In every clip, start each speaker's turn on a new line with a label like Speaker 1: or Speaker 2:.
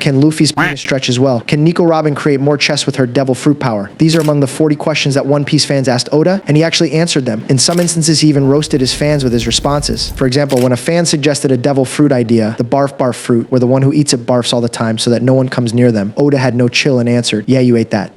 Speaker 1: Can Luffy's penis stretch as well? Can Nico Robin create more chests with her devil fruit power? These are among the 40 questions that One Piece fans asked Oda, and he actually answered them. In some instances, he even roasted his fans with his responses. For example, when a fan suggested a devil fruit idea, the barf barf fruit, where the one who eats it barfs all the time so that no one comes near them, Oda had no chill and answered, "Yeah, you ate that."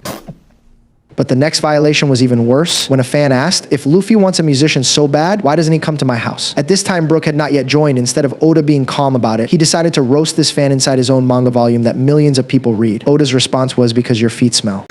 Speaker 1: But the next violation was even worse. When a fan asked, if Luffy wants a musician so bad, why doesn't he come to my house? At this time, Brook had not yet joined. Instead of Oda being calm about it, he decided to roast this fan inside his own manga volume that millions of people read. Oda's response was, because your feet smell.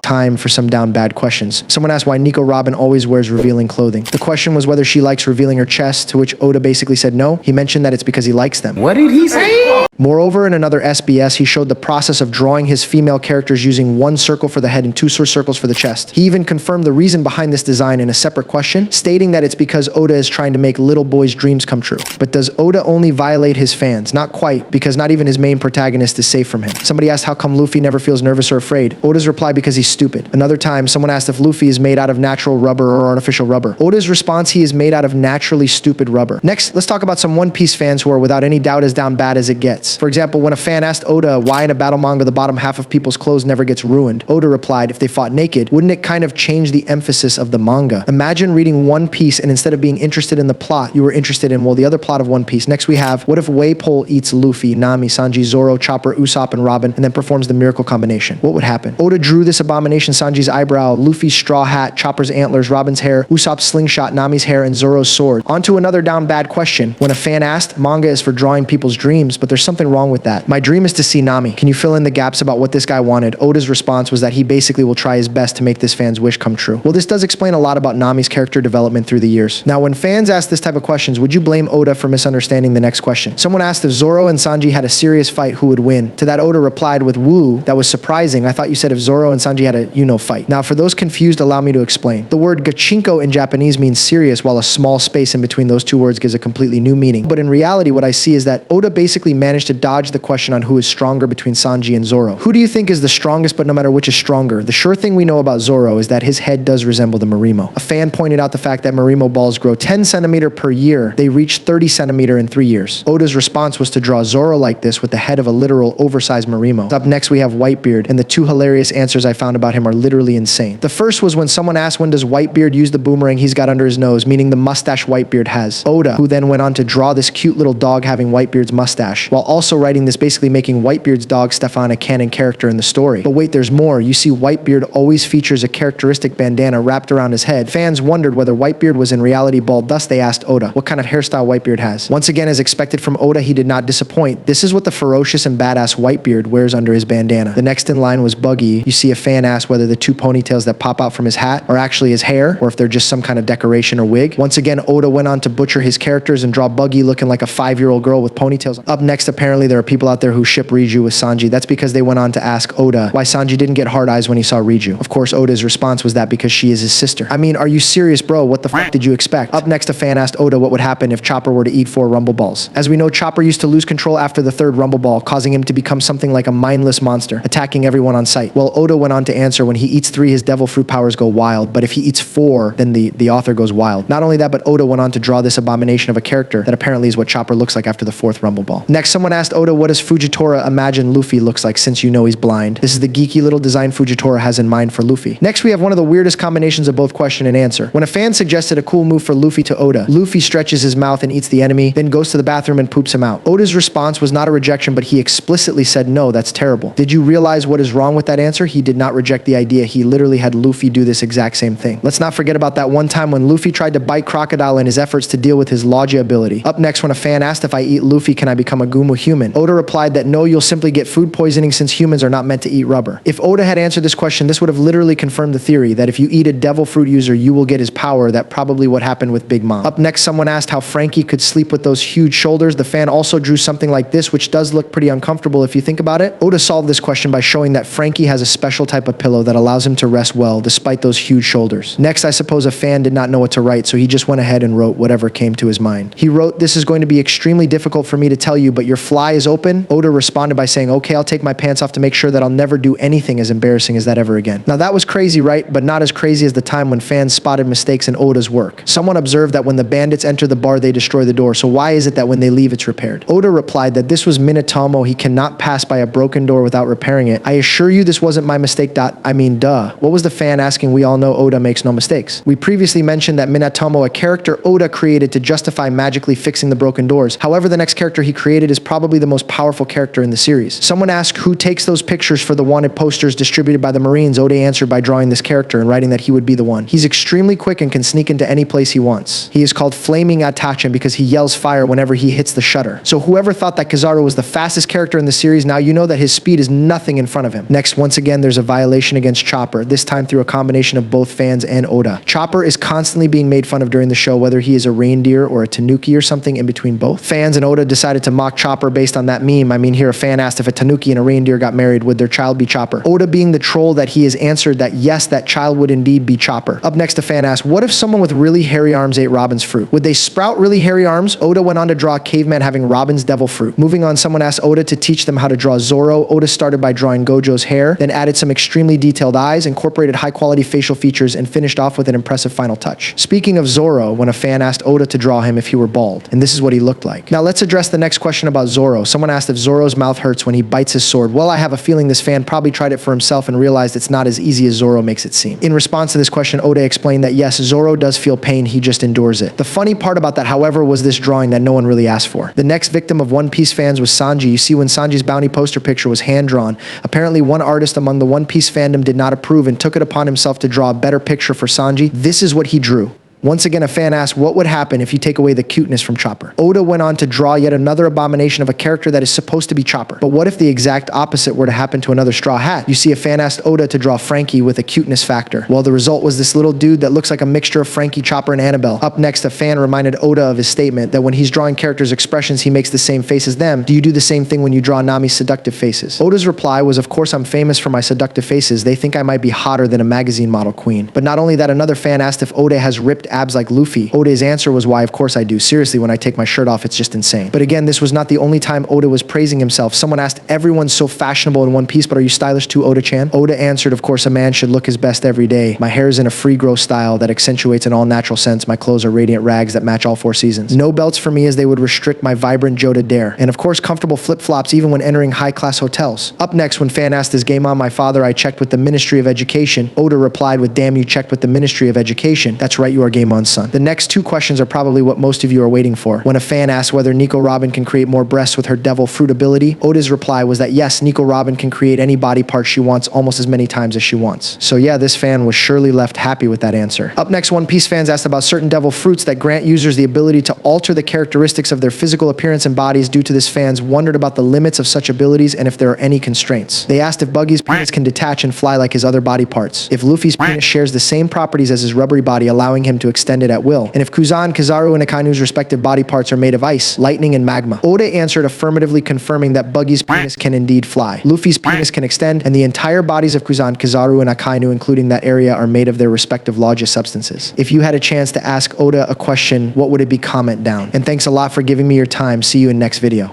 Speaker 1: Time for some down bad questions. Someone asked why Nico Robin always wears revealing clothing. The question was whether she likes revealing her chest, to which Oda basically said no. He mentioned that it's because he likes them.
Speaker 2: What did he say?
Speaker 1: Moreover, in another SBS, he showed the process of drawing his female characters using one circle for the head and two circles for the chest. He even confirmed the reason behind this design in a separate question, stating that it's because Oda is trying to make little boys' dreams come true. But does Oda only violate his fans? Not quite, because not even his main protagonist is safe from him. Somebody asked how come Luffy never feels nervous or afraid. Oda's reply, because he's stupid. Another time, someone asked if Luffy is made out of natural rubber or artificial rubber. Oda's response, he is made out of naturally stupid rubber. Next, let's talk about some One Piece fans who are without any doubt as down bad as it gets. For example, when a fan asked Oda why in a battle manga the bottom half of people's clothes never gets ruined, Oda replied, if they fought naked, wouldn't it kind of change the emphasis of the manga? Imagine reading One Piece and instead of being interested in the plot, you were interested in, well, the other plot of One Piece. Next we have, what if Waypole eats Luffy, Nami, Sanji, Zoro, Chopper, Usopp, and Robin, and then performs the miracle combination? What would happen? Oda drew this abomination, Sanji's eyebrow, Luffy's straw hat, Chopper's antlers, Robin's hair, Usopp's slingshot, Nami's hair, and Zoro's sword. On to another down bad question. When a fan asked, manga is for drawing people's dreams, but there's something wrong with that. My dream is to see Nami. Can you fill in the gaps about what this guy wanted? Oda's response was that he basically will try his best to make this fan's wish come true. Well, this does explain a lot about Nami's character development through the years. Now, when fans ask this type of questions, would you blame Oda for misunderstanding the next question? Someone asked if Zoro and Sanji had a serious fight, who would win? To that, Oda replied with, woo, that was surprising. I thought you said if Zoro and Sanji had a, fight. Now, for those confused, allow me to explain. The word gachinko in Japanese means serious, while a small space in between those two words gives a completely new meaning. But in reality, what I see is that Oda basically managed to dodge the question on who is stronger between Sanji and Zoro. Who do you think is the strongest, but no matter which is stronger? The sure thing we know about Zoro is that his head does resemble the Marimo. A fan pointed out the fact that Marimo balls grow 10 centimeter per year. They reach 30 centimeter in 3 years. Oda's response was to draw Zoro like this with the head of a literal oversized Marimo. Up next we have Whitebeard, and the two hilarious answers I found about him are literally insane. The first was when someone asked when does Whitebeard use the boomerang he's got under his nose, meaning the mustache Whitebeard has. Oda, who then went on to draw this cute little dog having Whitebeard's mustache, while also writing this basically making Whitebeard's dog Stefan a canon character in the story. But wait, there's more. You see Whitebeard always features a characteristic bandana wrapped around his head. Fans wondered whether Whitebeard was in reality bald, thus they asked Oda what kind of hairstyle Whitebeard has. Once again, as expected from Oda, he did not disappoint. This is what the ferocious and badass Whitebeard wears under his bandana. The next in line was Buggy. You see a fan asked whether the two ponytails that pop out from his hat are actually his hair, or if they're just some kind of decoration or wig. Once again, Oda went on to butcher his characters and draw Buggy looking like a 5-year-old girl with ponytails. Up next, apparently there are people out there who ship Riju with Sanji. That's because they went on to ask Oda why Sanji didn't get hard eyes when he saw Riju. Of course, Oda's response was that because she is his sister. I mean, are you serious, bro? What the fuck did you expect? Up next, a fan asked Oda what would happen if Chopper were to eat 4 Rumble Balls. As we know, Chopper used to lose control after the 3rd Rumble Ball, causing him to become something like a mindless monster, attacking everyone on sight. Well, Oda went on to answer when he eats 3, his devil fruit powers go wild, but if he eats 4, then the author goes wild. Not only that, but Oda went on to draw this abomination of a character that apparently is what Chopper looks like after the 4th Rumble Ball. Next, someone asked Oda what does Fujitora imagine Luffy looks like since you know he's blind. This is the geeky little design Fujitora has in mind for Luffy. Next, we have one of the weirdest combinations of both question and answer. When a fan suggested a cool move for Luffy to Oda, Luffy stretches his mouth and eats the enemy, then goes to the bathroom and poops him out. Oda's response was not a rejection, but he explicitly said, no, that's terrible. Did you realize what is wrong with that answer? He did not reject the idea. He literally had Luffy do this exact same thing. Let's not forget about that one time when Luffy tried to bite Crocodile in his efforts to deal with his Logia ability. Up next, when a fan asked if I eat Luffy, can I become a Gumu human? Oda replied that no, you'll simply get food poisoning since humans are not meant to eat rubber. If Oda had answered this question, this would have literally confirmed the theory that if you eat a devil fruit user, you will get his power. That probably what happened with Big Mom. Up next, someone asked how Frankie could sleep with those huge shoulders. The fan also drew something like this, which does look pretty uncomfortable if you think about it. Oda solved this question by showing that Frankie has a special type of pillow that allows him to rest well despite those huge shoulders. Next, I suppose a fan did not know what to write, so he just went ahead and wrote whatever came to his mind. He wrote, "This is going to be extremely difficult for me to tell you, but your fly is open." Oda responded by saying, "Okay, I'll take my pants off to make sure that I'll never do anything as embarrassing as that ever again." Now that was crazy, right? But not as crazy as the time when fans spotted mistakes in Oda's work. Someone observed that when the bandits enter the bar, they destroy the door, so why is it that when they leave, it's repaired? Oda replied that this was Minatomo. He cannot pass by a broken door without repairing it. "I assure you this wasn't my mistake. I mean, duh." What was the fan asking? We all know Oda makes no mistakes. We previously mentioned that Minatomo, a character Oda created to justify magically fixing the broken doors. However, the next character he created is probably the most powerful character in the series. Someone asked who takes those pictures for the wanted posters distributed by the Marines. Oda answered by drawing this character and writing that he would be the one. He's extremely quick and can sneak into any place he wants. He is called Flaming Attachment because he yells fire whenever he hits the shutter. So whoever thought that Kizaru was the fastest character in the series, now you know that his speed is nothing in front of him. Next, once again, there's a violation against Chopper, this time through a combination of both fans and Oda. Chopper is constantly being made fun of during the show, whether he is a reindeer or a tanuki or something in between both. Fans and Oda decided to mock Chopper based on that meme. I mean, here a fan asked if a tanuki and a reindeer got married, would their child be Chopper? Oda, being the troll that he is, answered that yes, that child would indeed be Chopper. Up next, a fan asked, what if someone with really hairy arms ate Robin's fruit? Would they sprout really hairy arms? Oda went on to draw a caveman having Robin's devil fruit. Moving on, someone asked Oda to teach them how to draw Zoro. Oda started by drawing Gojo's hair, then added some extremely detailed eyes, incorporated high-quality facial features, and finished off with an impressive final touch. Speaking of Zoro, when a fan asked Oda to draw him if he were bald, and this is what he looked like. Now let's address the next question about Zoro. Someone asked if Zoro's mouth hurts when he bites his sword. Well, I have a feeling this fan probably tried it for himself and realized it's not as easy as Zoro makes it seem. In response to this question, Oda explained that yes, Zoro does feel pain, he just endures it. The funny part about that, however, was this drawing that no one really asked for. The next victim of One Piece fans was Sanji. You see, when Sanji's bounty poster picture was hand-drawn, apparently one artist among the One Piece fandom did not approve and took it upon himself to draw a better picture for Sanji. This is what he drew. Once again, a fan asked, what would happen if you take away the cuteness from Chopper? Oda went on to draw yet another abomination of a character that is supposed to be Chopper. But what if the exact opposite were to happen to another Straw Hat? You see, a fan asked Oda to draw Frankie with a cuteness factor. Well, the result was this little dude that looks like a mixture of Frankie, Chopper, and Annabelle. Up next, a fan reminded Oda of his statement that when he's drawing characters' expressions, he makes the same face as them. Do you do the same thing when you draw Nami's seductive faces? Oda's reply was, of course I'm famous for my seductive faces. They think I might be hotter than a magazine model queen. But not only that, another fan asked if Oda has ripped abs like Luffy. Oda's answer was, why, of course I do. Seriously, when I take my shirt off, it's just insane. But again, this was not the only time Oda was praising himself. Someone asked, everyone's so fashionable in One Piece, but are you stylish too, Oda-chan? Oda answered, of course, a man should look his best every day. My hair is in a free grow style that accentuates an all-natural sense. My clothes are radiant rags that match all 4 seasons. No belts for me, as they would restrict my vibrant Joda dare. And of course, comfortable flip-flops even when entering high-class hotels. Up next, when fan asked, is game on, my father? I checked with the Ministry of Education. Oda replied with, damn, you checked with the Ministry of Education. That's right, you are game on, son. The next 2 questions are probably what most of you are waiting for. When a fan asked whether Nico Robin can create more breasts with her devil fruit ability, Oda's reply was that yes, Nico Robin can create any body part she wants almost as many times as she wants. So yeah, this fan was surely left happy with that answer. Up next, One Piece fans asked about certain devil fruits that grant users the ability to alter the characteristics of their physical appearance and bodies. Due to this, fans wondered about the limits of such abilities and if there are any constraints. They asked if Buggy's penis can detach and fly like his other body parts, if Luffy's penis shares the same properties as his rubbery body, allowing him to extend it at will, and if Kuzan, Kizaru, and Akainu's respective body parts are made of ice, lightning, and magma. Oda answered affirmatively, confirming that Buggy's penis can indeed fly, Luffy's penis can extend, and the entire bodies of Kuzan, Kizaru, and Akainu, including that area, are made of their respective logis substances. If you had a chance to ask Oda a question, what would it be? Comment down. And thanks a lot for giving me your time. See you in next video.